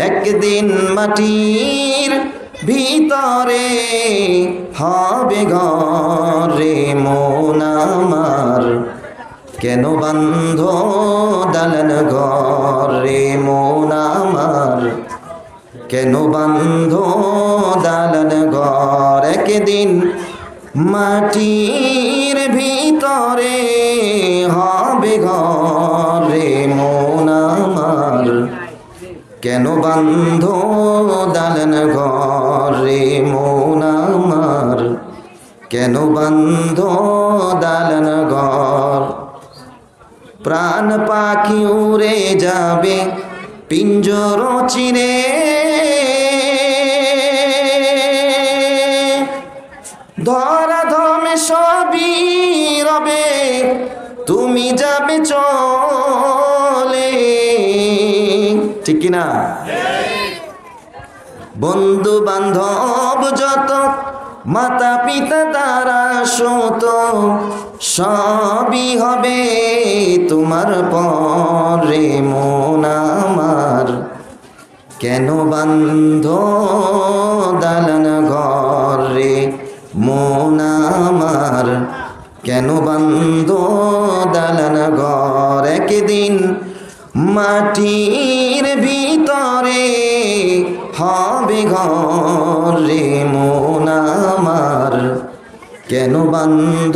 একদিন মাটির ভিতরে হবে ঘর রে মন আমার, কেন বান্ধ দালান ঘর রে মন আমার, কেন বান্ধ দালান ঘর। একদিন মাটির ভিতরে হবে ঘর রে মন আমার, কেন বান্ধ দালান ঘর রে মন আমার, কেন বান্ধ দালান ঘর। প্রাণ পাখি উড়ে যাবে পিঞ্জর চিরে, ধরা ধমে সবই রবে তুমি যাবে চলে, ঠিক কিনা? বন্ধু বান্ধব যত মাতা পিতা তারা সত সবই হবে তোমার পরে মন আমার, কেন বান্ধ দালান ঘর রে মন আমার, কেন বান্ধ দালান ঘর। একদিন মাটির ভিতরে হবে ঘর রে মন আমার, কেন বান্ধ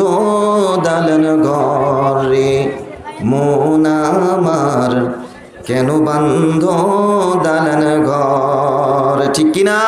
দালান ঘর রে মন আমার, কেন বান্ধ দালান ঘর, ঠিক কিনা?